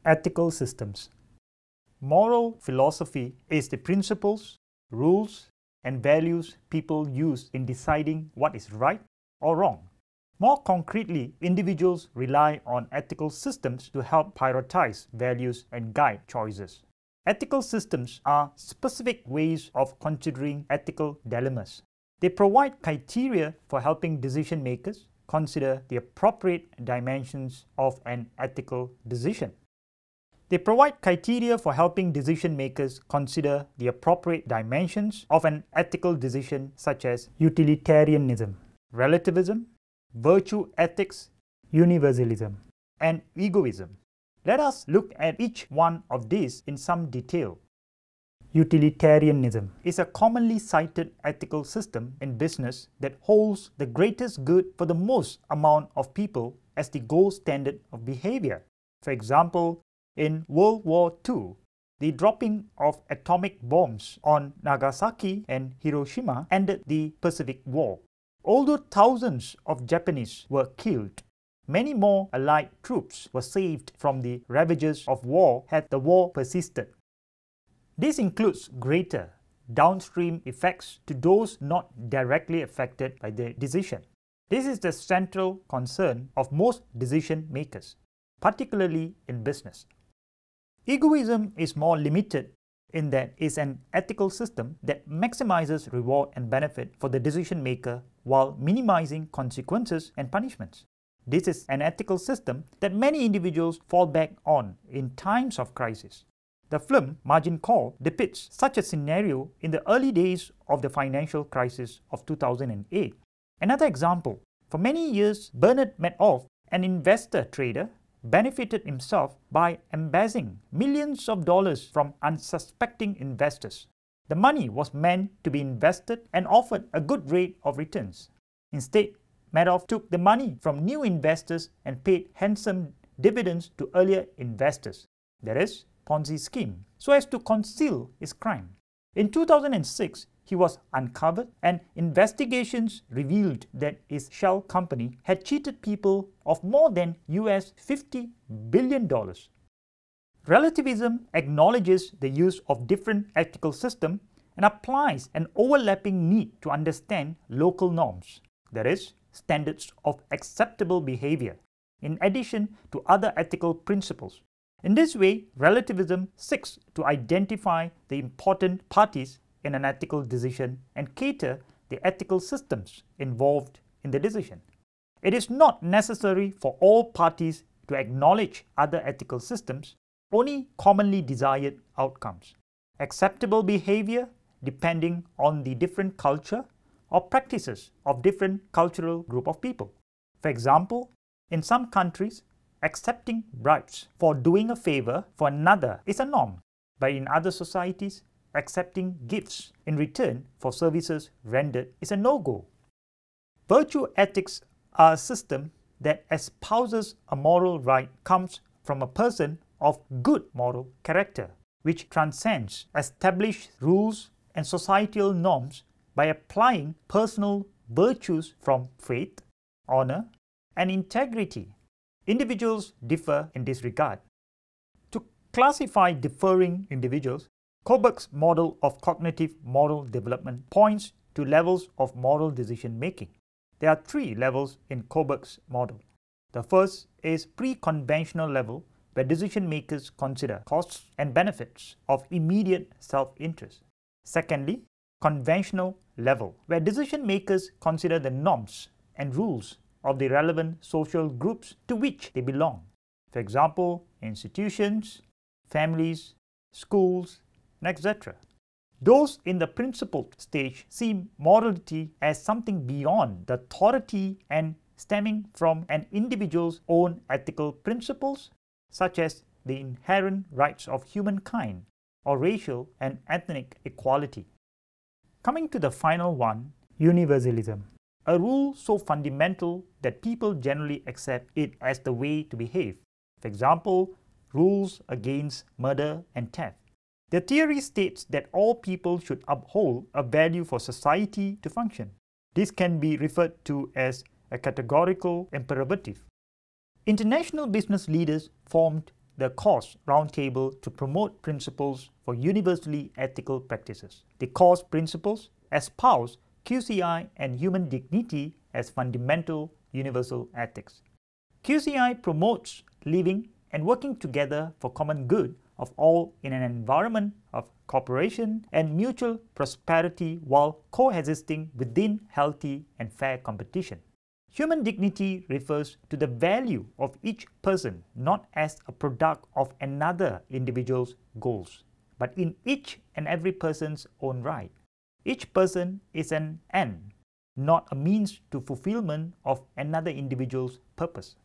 Ethical systems. Moral philosophy is the principles, rules, and values people use in deciding what is right or wrong. More concretely, individuals rely on ethical systems to help prioritize values and guide choices. Ethical systems are specific ways of considering ethical dilemmas. They provide criteria for helping decision makers consider the appropriate dimensions of an ethical decision. They provide criteria for helping decision makers consider the appropriate dimensions of an ethical decision, such as utilitarianism, relativism, virtue ethics, universalism, and egoism. Let us look at each one of these in some detail. Utilitarianism is a commonly cited ethical system in business that holds the greatest good for the most amount of people as the gold standard of behavior. For example, in World War II, the dropping of atomic bombs on Nagasaki and Hiroshima ended the Pacific War. Although thousands of Japanese were killed, many more Allied troops were saved from the ravages of war had the war persisted. This includes greater downstream effects to those not directly affected by the decision. This is the central concern of most decision makers, particularly in business. Egoism is more limited in that it is an ethical system that maximizes reward and benefit for the decision maker while minimizing consequences and punishments. This is an ethical system that many individuals fall back on in times of crisis. The film Margin Call depicts such a scenario in the early days of the financial crisis of 2008. Another example, for many years, Bernard Madoff, an investor trader, benefited himself by embezzling millions of dollars from unsuspecting investors. The money was meant to be invested and offered a good rate of returns. Instead, Madoff took the money from new investors and paid handsome dividends to earlier investors, that is, Ponzi scheme, so as to conceal his crime. In 2006, he was uncovered and investigations revealed that his shell company had cheated people of more than $50 billion. Relativism acknowledges the use of different ethical systems and applies an overlapping need to understand local norms, that is, standards of acceptable behavior, in addition to other ethical principles. In this way, relativism seeks to identify the important parties in an ethical decision and cater the ethical systems involved in the decision. It is not necessary for all parties to acknowledge other ethical systems, only commonly desired outcomes. Acceptable behavior depending on the different culture or practices of different cultural group of people. For example, in some countries, accepting bribes for doing a favor for another is a norm, but in other societies, accepting gifts in return for services rendered is a no-go. Virtue ethics are a system that espouses a moral right comes from a person of good moral character, which transcends established rules and societal norms by applying personal virtues from faith, honor, and integrity. Individuals differ in this regard. To classify differing individuals, Kohlberg's model of cognitive moral development points to levels of moral decision making. There are 3 levels in Kohlberg's model. The first is pre-conventional level, where decision makers consider costs and benefits of immediate self-interest. Secondly, conventional level, where decision makers consider the norms and rules of the relevant social groups to which they belong. For example, institutions, families, schools, etc. Those in the principled stage see morality as something beyond the authority and stemming from an individual's own ethical principles, such as the inherent rights of humankind or racial and ethnic equality. Coming to the final one, universalism. A rule so fundamental that people generally accept it as the way to behave. For example, rules against murder and theft. The theory states that all people should uphold a value for society to function. This can be referred to as a categorical imperative. International business leaders formed the cause roundtable to promote principles for universally ethical practices. The cause principles espouse QCI and human dignity as fundamental universal ethics. QCI promotes living and working together for common good of all in an environment of cooperation and mutual prosperity while coexisting within healthy and fair competition. Human dignity refers to the value of each person not as a product of another individual's goals, but in each and every person's own right. Each person is an end, not a means to fulfillment of another individual's purpose.